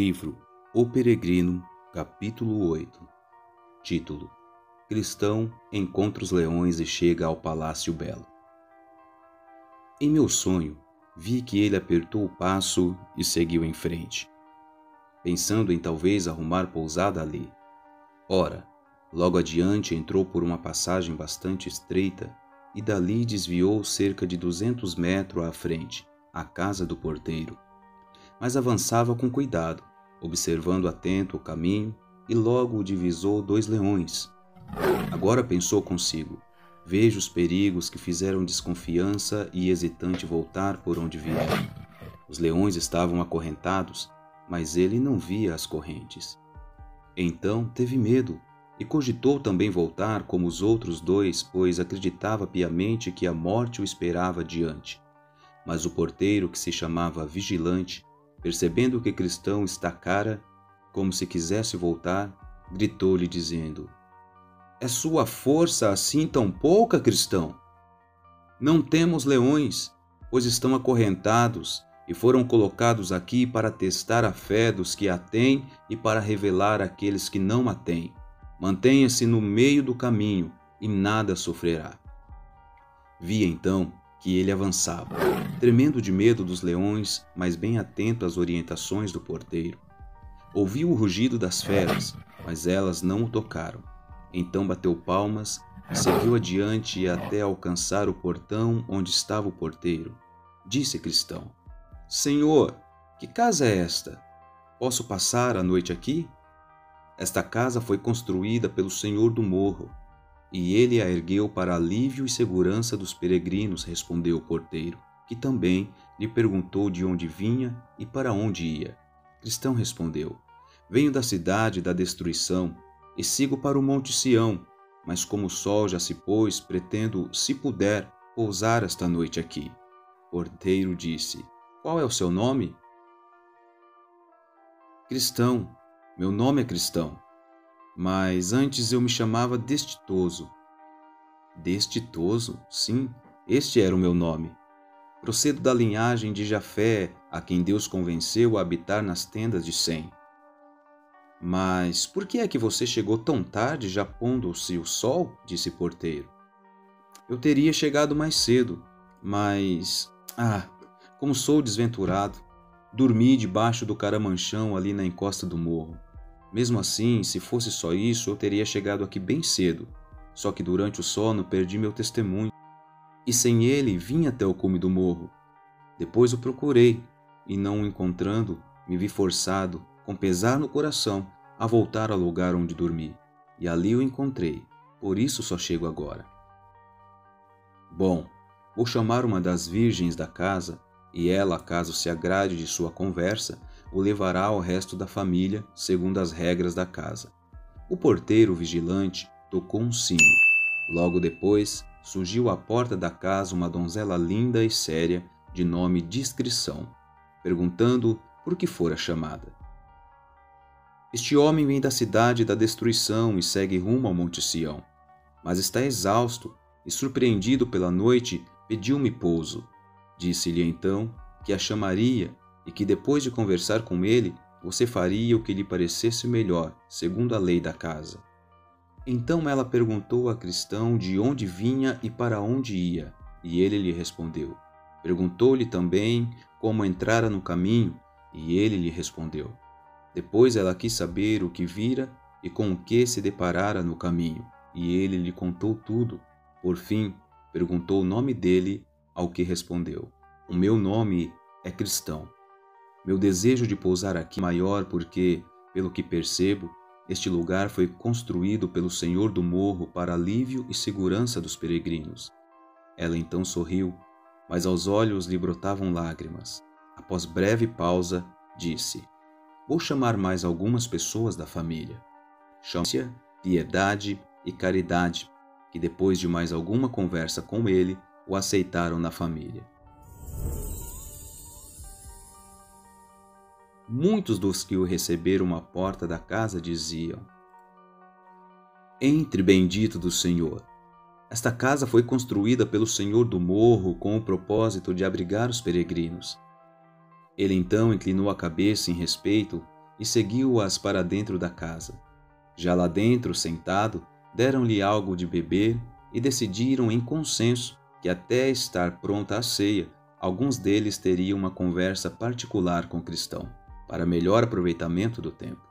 Livro O Peregrino, capítulo 8. Título: Cristão encontra os leões e chega ao Palácio Belo. Em meu sonho, vi que ele apertou o passo e seguiu em frente, pensando em talvez arrumar pousada ali. Ora, logo adiante entrou por uma passagem bastante estreita e dali desviou cerca de 200 metros à frente, à casa do porteiro. Mas avançava com cuidado, observando atento o caminho, e logo divisou 2 leões. Agora pensou consigo: vejo os perigos que fizeram desconfiança e hesitante voltar por onde vieram. Os leões estavam acorrentados, mas ele não via as correntes. Então teve medo e cogitou também voltar como os outros 2, pois acreditava piamente que a morte o esperava adiante. Mas o porteiro, que se chamava Vigilante, percebendo que Cristão estacara, como se quisesse voltar, gritou-lhe dizendo: "É sua força assim tão pouca, Cristão? Não temos leões, pois estão acorrentados e foram colocados aqui para testar a fé dos que a têm e para revelar àqueles que não a têm. Mantenha-se no meio do caminho e nada sofrerá." Vi então que ele avançava, tremendo de medo dos leões, mas bem atento às orientações do porteiro. Ouvi o rugido das feras, mas elas não o tocaram. Então bateu palmas e seguiu adiante até alcançar o portão onde estava o porteiro. Disse Cristão: "Senhor, que casa é esta? Posso passar a noite aqui?" "Esta casa foi construída pelo senhor do morro, e ele a ergueu para alívio e segurança dos peregrinos", respondeu o porteiro, que também lhe perguntou de onde vinha e para onde ia. Cristão respondeu: "Venho da cidade da destruição e sigo para o Monte Sião, mas como o sol já se pôs, pretendo, se puder, pousar esta noite aqui." O porteiro disse: "Qual é o seu nome?" "Cristão, meu nome é Cristão, mas antes eu me chamava Destitoso." "Destitoso? Sim, este era o meu nome. Procedo da linhagem de Jafé, a quem Deus convenceu a habitar nas tendas de Sem." "Mas por que é que você chegou tão tarde, já pondo-se o sol?" disse o porteiro. "Eu teria chegado mais cedo, mas... como sou desventurado, dormi debaixo do caramanchão ali na encosta do morro. Mesmo assim, se fosse só isso, eu teria chegado aqui bem cedo. Só que durante o sono perdi meu testemunho, e sem ele vim até o cume do morro. Depois o procurei, e não o encontrando, me vi forçado, com pesar no coração, a voltar ao lugar onde dormi. E ali o encontrei, por isso só chego agora." "Bom, vou chamar uma das virgens da casa, e ela, caso se agrade de sua conversa, o levará ao resto da família, segundo as regras da casa." O porteiro vigilante tocou um sino. Logo depois, surgiu à porta da casa uma donzela linda e séria, de nome Discrição, perguntando por que fora chamada. "Este homem vem da cidade da destruição e segue rumo ao Monte Sião, mas está exausto e, surpreendido pela noite, pediu-me pouso. Disse-lhe então que a chamaria e que depois de conversar com ele, você faria o que lhe parecesse melhor, segundo a lei da casa." Então ela perguntou a Cristão de onde vinha e para onde ia, e ele lhe respondeu. Perguntou-lhe também como entrara no caminho, e ele lhe respondeu. Depois ela quis saber o que vira e com o que se deparara no caminho, e ele lhe contou tudo. Por fim, perguntou o nome dele, ao que respondeu: "O meu nome é Cristão. Meu desejo de pousar aqui é maior porque, pelo que percebo, este lugar foi construído pelo Senhor do Morro para alívio e segurança dos peregrinos." Ela então sorriu, mas aos olhos lhe brotavam lágrimas. Após breve pausa, disse: "Vou chamar mais algumas pessoas da família. Chame-se Piedade e Caridade", que depois de mais alguma conversa com ele, o aceitaram na família. Muitos dos que o receberam à porta da casa diziam: "Entre, bendito do Senhor. Esta casa foi construída pelo Senhor do Morro com o propósito de abrigar os peregrinos." Ele então inclinou a cabeça em respeito e seguiu-as para dentro da casa. Já lá dentro, sentado, deram-lhe algo de beber e decidiram em consenso que até estar pronta a ceia, alguns deles teriam uma conversa particular com o cristão, para melhor aproveitamento do tempo.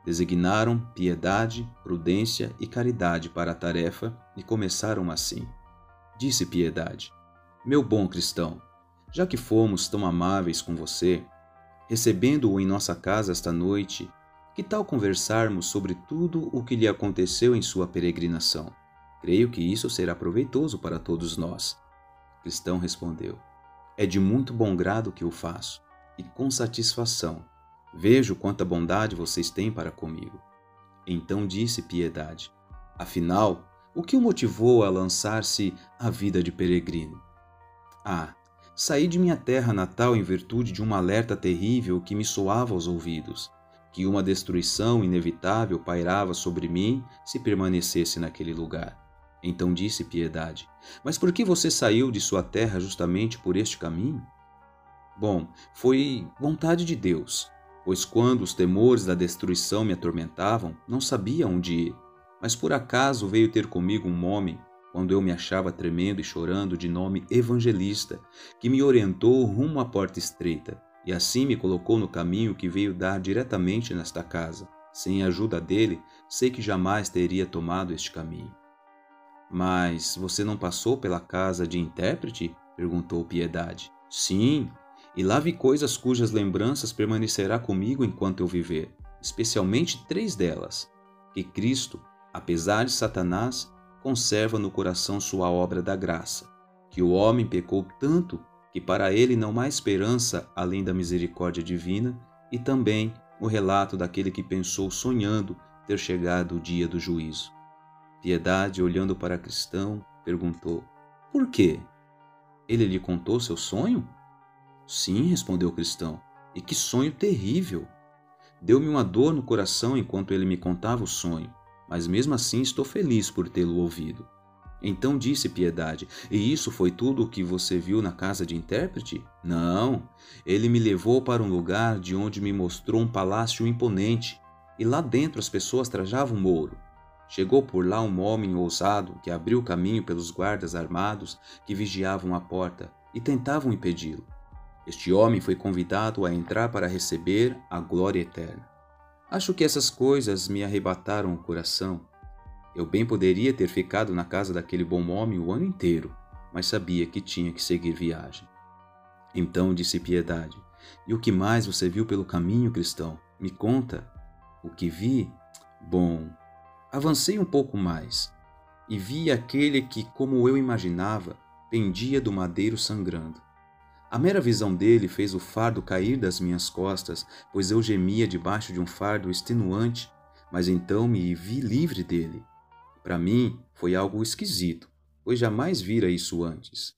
Designaram piedade, prudência e caridade para a tarefa e começaram assim. Disse Piedade: Meu bom cristão, já que fomos tão amáveis com você, recebendo-o em nossa casa esta noite, que tal conversarmos sobre tudo o que lhe aconteceu em sua peregrinação? Creio que isso será proveitoso para todos nós. O cristão respondeu: É de muito bom grado que o faço, e com satisfação. Vejo quanta bondade vocês têm para comigo. Então disse Piedade: Afinal, o que o motivou a lançar-se à vida de peregrino? Saí de minha terra natal em virtude de um alerta terrível que me soava aos ouvidos, que uma destruição inevitável pairava sobre mim se permanecesse naquele lugar. Então disse Piedade: Mas por que você saiu de sua terra justamente por este caminho? Bom, foi vontade de Deus, pois quando os temores da destruição me atormentavam, não sabia onde ir. Mas por acaso veio ter comigo um homem, quando eu me achava tremendo e chorando, de nome Evangelista, que me orientou rumo à porta estreita, e assim me colocou no caminho que veio dar diretamente nesta casa. Sem a ajuda dele, sei que jamais teria tomado este caminho. Mas você não passou pela casa de intérprete? Perguntou Piedade. Sim, e lá vi coisas cujas lembranças permanecerá comigo enquanto eu viver, especialmente 3 delas: que Cristo, apesar de Satanás, conserva no coração sua obra da graça, que o homem pecou tanto que para ele não há esperança além da misericórdia divina, e também o relato daquele que pensou sonhando ter chegado o dia do juízo. Piedade, olhando para Cristão, perguntou: Por quê? Ele lhe contou seu sonho? Sim, respondeu Cristão, e que sonho terrível! Deu-me uma dor no coração enquanto ele me contava o sonho, mas mesmo assim estou feliz por tê-lo ouvido. Então disse Piedade: E isso foi tudo o que você viu na casa de intérprete? Não, ele me levou para um lugar de onde me mostrou um palácio imponente, e lá dentro as pessoas trajavam ouro. Chegou por lá um homem ousado que abriu o caminho pelos guardas armados que vigiavam a porta e tentavam impedi-lo. Este homem foi convidado a entrar para receber a glória eterna. Acho que essas coisas me arrebataram o coração. Eu bem poderia ter ficado na casa daquele bom homem o ano inteiro, mas sabia que tinha que seguir viagem. Então disse Piedade: E o que mais você viu pelo caminho, cristão? Me conta. O que vi? Bom, avancei um pouco mais e vi aquele que, como eu imaginava, pendia do madeiro sangrando. A mera visão dele fez o fardo cair das minhas costas, pois eu gemia debaixo de um fardo extenuante, mas então me vi livre dele. Para mim foi algo esquisito, pois jamais vira isso antes.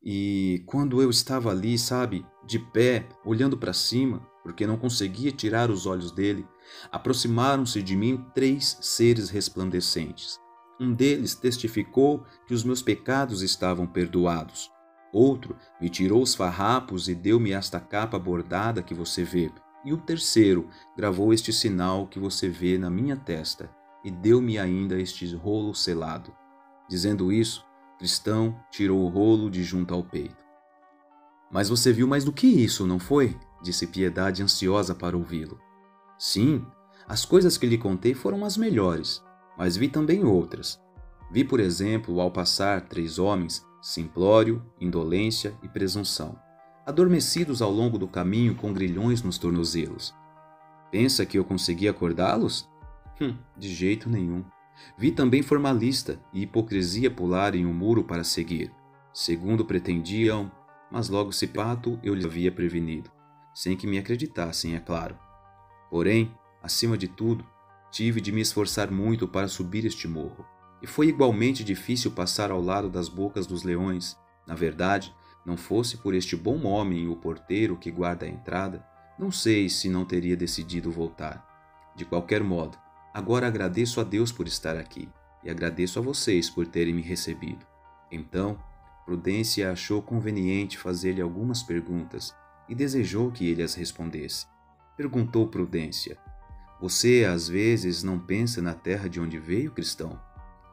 E quando eu estava ali, sabe, de pé, olhando para cima, porque não conseguia tirar os olhos dele, aproximaram-se de mim 3 seres resplandecentes. Um deles testificou que os meus pecados estavam perdoados. Outro me tirou os farrapos e deu-me esta capa bordada que você vê. E o terceiro gravou este sinal que você vê na minha testa e deu-me ainda este rolo selado. Dizendo isso, Cristão tirou o rolo de junto ao peito. Mas você viu mais do que isso, não foi? Disse Piedade, ansiosa para ouvi-lo. Sim, as coisas que lhe contei foram as melhores, mas vi também outras. Vi, por exemplo, ao passar 3 homens, simplório, indolência e presunção, adormecidos ao longo do caminho com grilhões nos tornozelos. Pensa que eu consegui acordá-los? De jeito nenhum. Vi também formalista e hipocrisia pularem o muro para seguir, segundo pretendiam, mas logo se pato eu lhes havia prevenido, sem que me acreditassem, é claro. Porém, acima de tudo, tive de me esforçar muito para subir este morro, e foi igualmente difícil passar ao lado das bocas dos leões. Na verdade, não fosse por este bom homem, o porteiro que guarda a entrada, não sei se não teria decidido voltar. De qualquer modo, agora agradeço a Deus por estar aqui, e agradeço a vocês por terem me recebido. Então, Prudência achou conveniente fazer-lhe algumas perguntas e desejou que ele as respondesse. Perguntou Prudência. Você, às vezes, não pensa na terra de onde veio, cristão?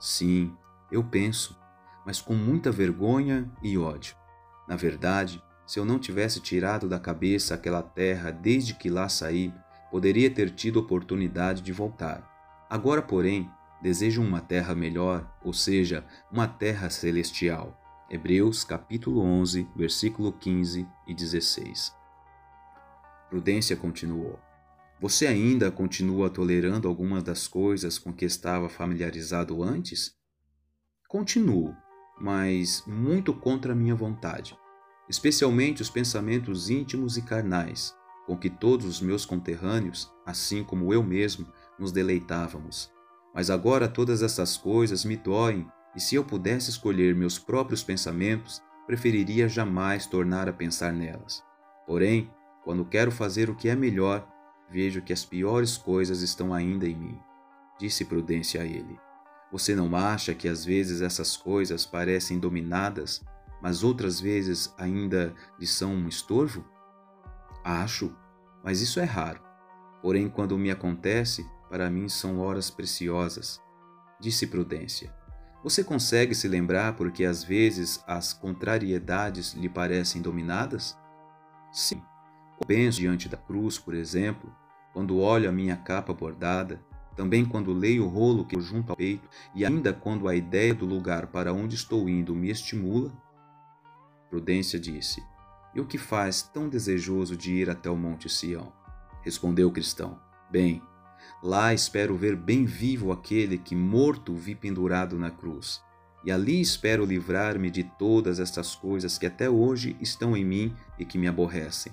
Sim, eu penso, mas com muita vergonha e ódio. Na verdade, se eu não tivesse tirado da cabeça aquela terra desde que lá saí, poderia ter tido oportunidade de voltar. Agora, porém, desejo uma terra melhor, ou seja, uma terra celestial. Hebreus capítulo 11, versículo 15 e 16. Prudência continuou. Você ainda continua tolerando algumas das coisas com que estava familiarizado antes? Continuo, mas muito contra a minha vontade, especialmente os pensamentos íntimos e carnais, com que todos os meus conterrâneos, assim como eu mesmo, nos deleitávamos. Mas agora todas essas coisas me doem, e se eu pudesse escolher meus próprios pensamentos, preferiria jamais tornar a pensar nelas. Porém, quando quero fazer o que é melhor, vejo que as piores coisas estão ainda em mim. Disse Prudência a ele. Você não acha que às vezes essas coisas parecem dominadas, mas outras vezes ainda lhe são um estorvo? Acho, mas isso é raro. Porém, quando me acontece, para mim são horas preciosas. Disse Prudência. Você consegue se lembrar porque às vezes as contrariedades lhe parecem dominadas? Sim. Penso diante da cruz, por exemplo, quando olho a minha capa bordada, também quando leio o rolo que eu junto ao peito e ainda quando a ideia do lugar para onde estou indo me estimula. Prudência disse, e o que faz tão desejoso de ir até o Monte Sião? Respondeu o cristão, bem, lá espero ver bem vivo aquele que morto vi pendurado na cruz, e ali espero livrar-me de todas estas coisas que até hoje estão em mim e que me aborrecem.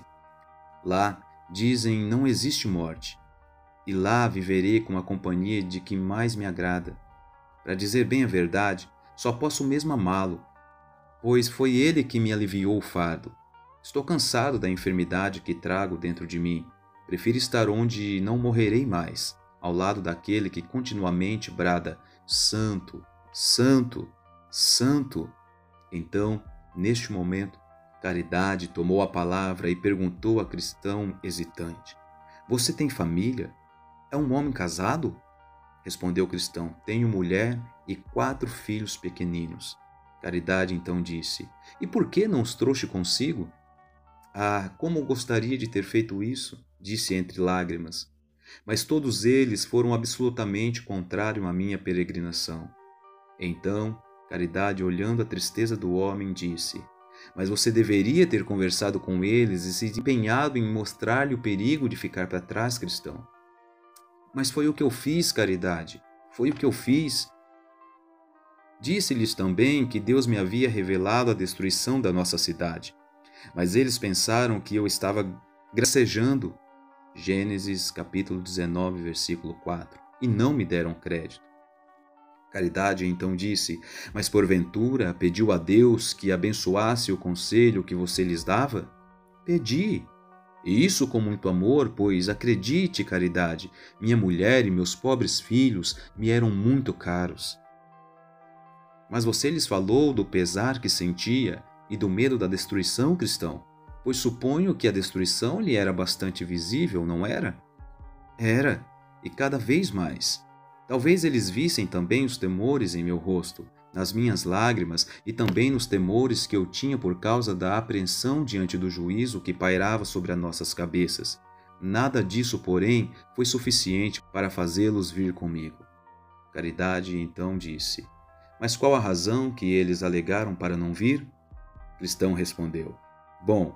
Lá, dizem, não existe morte, e lá viverei com a companhia de quem mais me agrada. Para dizer bem a verdade, só posso mesmo amá-lo, pois foi ele que me aliviou o fardo. Estou cansado da enfermidade que trago dentro de mim. Prefiro estar onde não morrerei mais, ao lado daquele que continuamente brada, Santo, Santo, Santo. Então, neste momento, Caridade tomou a palavra e perguntou a cristão hesitante, você tem família? É um homem casado? Respondeu o cristão, tenho mulher e 4 filhos pequeninos. Caridade então disse, e por que não os trouxe consigo? Ah, como gostaria de ter feito isso, disse entre lágrimas. Mas todos eles foram absolutamente contrários à minha peregrinação. Então, Caridade, olhando a tristeza do homem, disse, mas você deveria ter conversado com eles e se empenhado em mostrar-lhe o perigo de ficar para trás, cristão. Mas foi o que eu fiz, Caridade, foi o que eu fiz. Disse-lhes também que Deus me havia revelado a destruição da nossa cidade, mas eles pensaram que eu estava gracejando, Gênesis capítulo 19, versículo 4, e não me deram crédito. Caridade então disse, mas porventura pediu a Deus que abençoasse o conselho que você lhes dava? Pedi, e isso com muito amor, pois acredite, Caridade, minha mulher e meus pobres filhos me eram muito caros. Mas você lhes falou do pesar que sentia e do medo da destruição, cristão? Pois suponho que a destruição lhe era bastante visível, não era? Era, e cada vez mais. Talvez eles vissem também os temores em meu rosto, nas minhas lágrimas e também nos temores que eu tinha por causa da apreensão diante do juízo que pairava sobre as nossas cabeças. Nada disso, porém, foi suficiente para fazê-los vir comigo. Caridade então disse, mas qual a razão que eles alegaram para não vir? Cristão respondeu, bom,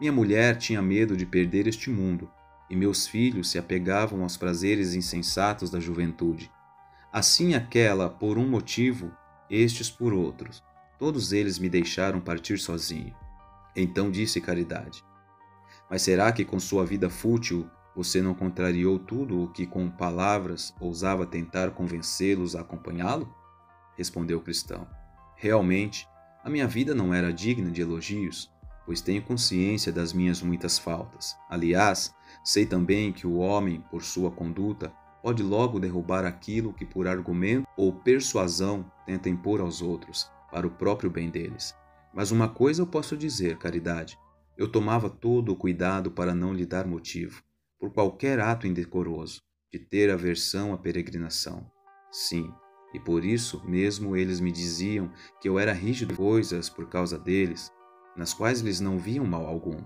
minha mulher tinha medo de perder este mundo, e meus filhos se apegavam aos prazeres insensatos da juventude. Assim aquela por um motivo, estes por outros. Todos eles me deixaram partir sozinho. Então disse Caridade, mas será que com sua vida fútil você não contrariou tudo o que com palavras ousava tentar convencê-los a acompanhá-lo? Respondeu o cristão, realmente, a minha vida não era digna de elogios, pois tenho consciência das minhas muitas faltas. Aliás, sei também que o homem, por sua conduta, pode logo derrubar aquilo que por argumento ou persuasão tenta impor aos outros, para o próprio bem deles. Mas uma coisa eu posso dizer, Caridade, eu tomava todo o cuidado para não lhe dar motivo, por qualquer ato indecoroso, de ter aversão à peregrinação. Sim, e por isso mesmo eles me diziam que eu era rígido em coisas por causa deles, nas quais eles não viam mal algum.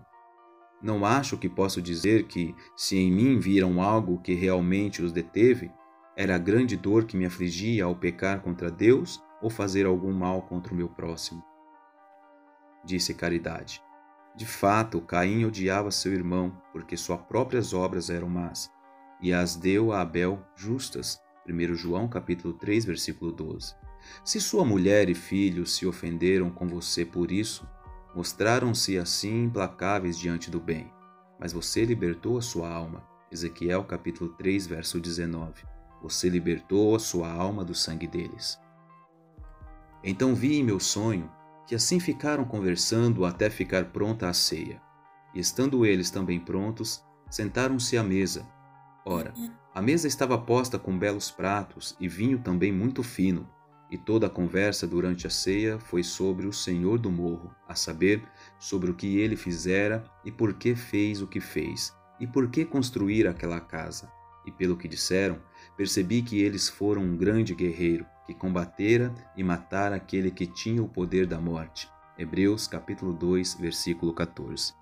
Não acho que posso dizer que, se em mim viram algo que realmente os deteve, era a grande dor que me afligia ao pecar contra Deus ou fazer algum mal contra o meu próximo. Disse Caridade. De fato, Caim odiava seu irmão, porque suas próprias obras eram más, e as deu a Abel justas. 1 João capítulo 3, versículo 12. Se sua mulher e filhos se ofenderam com você por isso, mostraram-se assim implacáveis diante do bem, mas você libertou a sua alma. Ezequiel capítulo 3, verso 19. Você libertou a sua alma do sangue deles. Então vi em meu sonho que assim ficaram conversando até ficar pronta a ceia. E estando eles também prontos, sentaram-se à mesa. Ora, a mesa estava posta com belos pratos e vinho também muito fino, e toda a conversa durante a ceia foi sobre o Senhor do morro, a saber, sobre o que ele fizera e por que fez o que fez, e por que construir aquela casa. E pelo que disseram, percebi que eles foram um grande guerreiro, que combatera e matara aquele que tinha o poder da morte. Hebreus capítulo 2, versículo 14.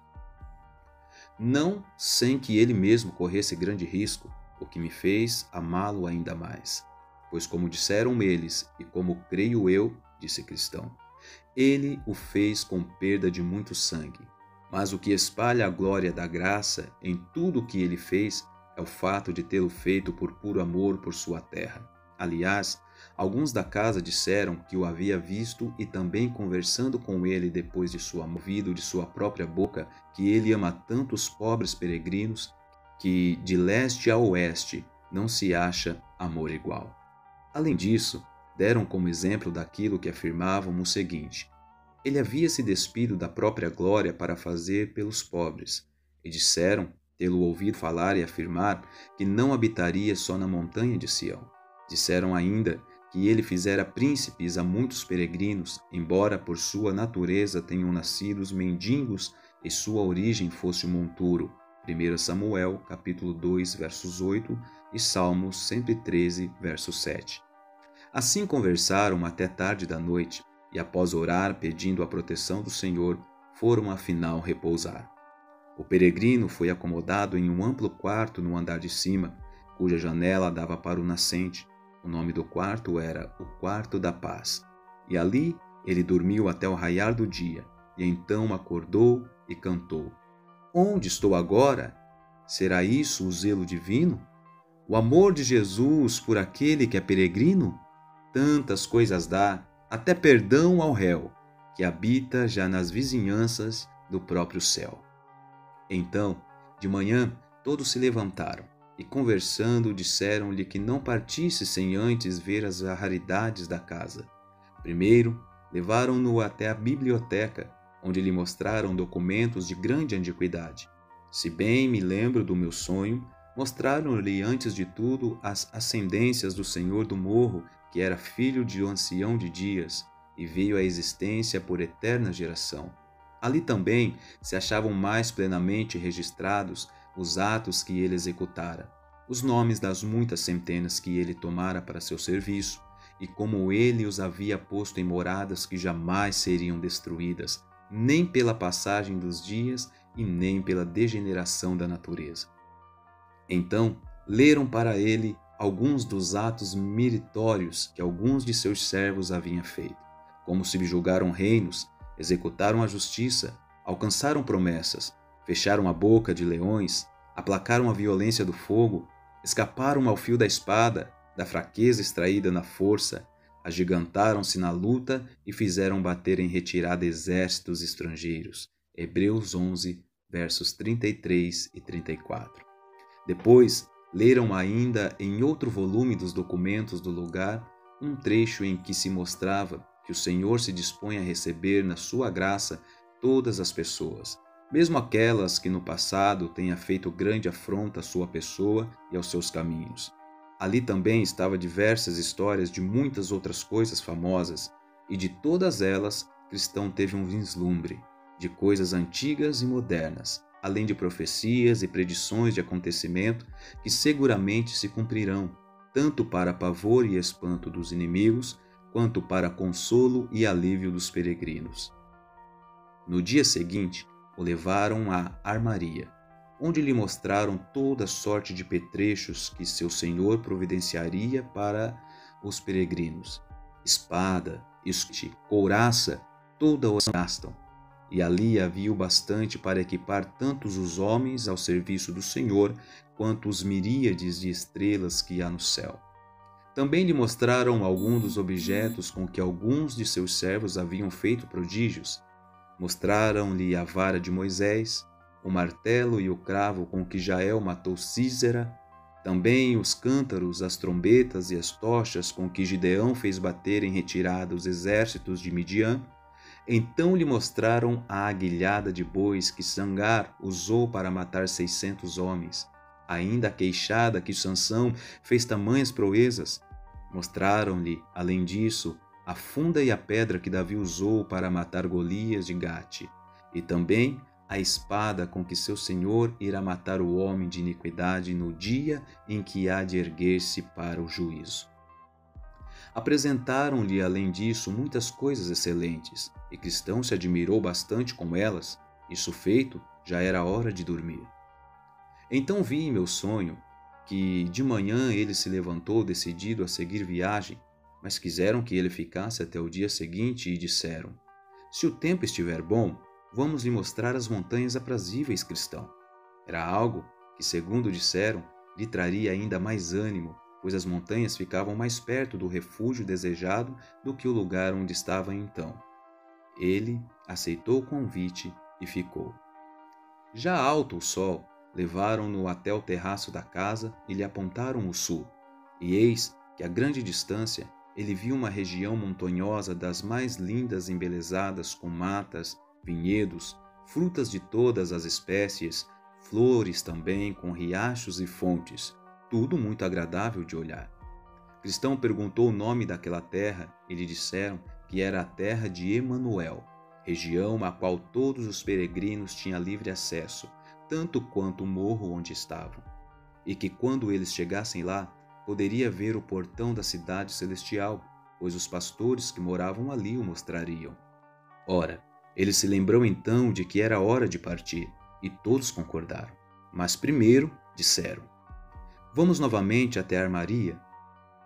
Não sem que ele mesmo corresse grande risco, o que me fez amá-lo ainda mais. Pois como disseram eles, e como creio eu, disse Cristão, ele o fez com perda de muito sangue. Mas o que espalha a glória da graça em tudo o que ele fez é o fato de tê-lo feito por puro amor por sua terra. Aliás, alguns da casa disseram que o havia visto e também conversando com ele depois de sua ouvido de sua própria boca, que ele ama tanto os pobres peregrinos que de leste a oeste não se acha amor igual. Além disso, deram como exemplo daquilo que afirmavam o seguinte: ele havia se despido da própria glória para fazer pelos pobres, e disseram tê-lo ouvido falar e afirmar que não habitaria só na montanha de Sião. Disseram ainda que ele fizera príncipes a muitos peregrinos, embora por sua natureza tenham nascido os mendigos e sua origem fosse o monturo. 1 Samuel, capítulo 2, versos 8 e Salmos 113, verso 7. Assim conversaram até tarde da noite, e após orar pedindo a proteção do Senhor, foram afinal repousar. O peregrino foi acomodado em um amplo quarto no andar de cima, cuja janela dava para o nascente. O nome do quarto era o Quarto da Paz. E ali ele dormiu até o raiar do dia, e então acordou e cantou: Onde estou agora? Será isso o zelo divino? O amor de Jesus por aquele que é peregrino? Tantas coisas dá, até perdão ao réu, que habita já nas vizinhanças do próprio céu. Então, de manhã, todos se levantaram e, conversando, disseram-lhe que não partisse sem antes ver as raridades da casa. Primeiro, levaram-no até a biblioteca, onde lhe mostraram documentos de grande antiguidade. Se bem me lembro do meu sonho, mostraram-lhe antes de tudo as ascendências do Senhor do Morro, que era filho de um ancião de dias, e veio à existência por eterna geração. Ali também se achavam mais plenamente registrados os atos que ele executara, os nomes das muitas centenas que ele tomara para seu serviço, e como ele os havia posto em moradas que jamais seriam destruídas, nem pela passagem dos dias e nem pela degeneração da natureza. Então, leram para ele alguns dos atos meritórios que alguns de seus servos haviam feito, como subjugaram reinos, executaram a justiça, alcançaram promessas, fecharam a boca de leões, aplacaram a violência do fogo, escaparam ao fio da espada, da fraqueza extraída na força, agigantaram-se na luta e fizeram bater em retirada exércitos estrangeiros. Hebreus 11, versos 33 e 34. Depois, leram ainda em outro volume dos documentos do lugar um trecho em que se mostrava que o Senhor se dispõe a receber na sua graça todas as pessoas, mesmo aquelas que no passado tenha feito grande afronta à sua pessoa e aos seus caminhos. Ali também estavam diversas histórias de muitas outras coisas famosas, e de todas elas Cristão teve um vislumbre, de coisas antigas e modernas, além de profecias e predições de acontecimento que seguramente se cumprirão, tanto para pavor e espanto dos inimigos, quanto para consolo e alívio dos peregrinos. No dia seguinte, o levaram à armaria, onde lhe mostraram toda sorte de petrechos que seu senhor providenciaria para os peregrinos. Espada, escudo, couraça, toda o gastam, e ali havia o bastante para equipar tantos os homens ao serviço do Senhor, quanto os miríades de estrelas que há no céu. Também lhe mostraram alguns dos objetos com que alguns de seus servos haviam feito prodígios. Mostraram-lhe a vara de Moisés, o martelo e o cravo com que Jael matou Sísera, também os cântaros, as trombetas e as tochas com que Gideão fez bater em retirada os exércitos de Midian. Então lhe mostraram a aguilhada de bois que Sangar usou para matar 600 homens, ainda a queixada que Sansão fez tamanhas proezas. Mostraram-lhe, além disso, a funda e a pedra que Davi usou para matar Golias de Gate, e também a espada com que seu senhor irá matar o homem de iniquidade no dia em que há de erguer-se para o juízo. Apresentaram-lhe, além disso, muitas coisas excelentes, e Cristão se admirou bastante com elas. Isso feito, já era hora de dormir. Então vi em meu sonho que de manhã ele se levantou decidido a seguir viagem, mas quiseram que ele ficasse até o dia seguinte e disseram: se o tempo estiver bom, vamos lhe mostrar as montanhas aprazíveis, Cristão. Era algo que, segundo disseram, lhe traria ainda mais ânimo, pois as montanhas ficavam mais perto do refúgio desejado do que o lugar onde estava então. Ele aceitou o convite e ficou. Já alto o sol, levaram-no até o terraço da casa e lhe apontaram o sul. E eis que, a grande distância, ele viu uma região montanhosa das mais lindas embelezadas com matas, vinhedos, frutas de todas as espécies, flores também, com riachos e fontes, tudo muito agradável de olhar. Cristão perguntou o nome daquela terra e lhe disseram que era a terra de Emanuel, região à qual todos os peregrinos tinham livre acesso, tanto quanto o morro onde estavam, e que quando eles chegassem lá, poderia ver o portão da cidade celestial, pois os pastores que moravam ali o mostrariam. Ora, ele se lembrou então de que era hora de partir, e todos concordaram. Mas primeiro disseram: vamos novamente até a armaria.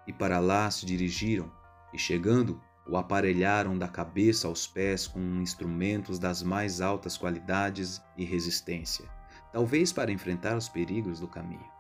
E para lá se dirigiram, e chegando, o aparelharam da cabeça aos pés com instrumentos das mais altas qualidades e resistência, talvez para enfrentar os perigos do caminho.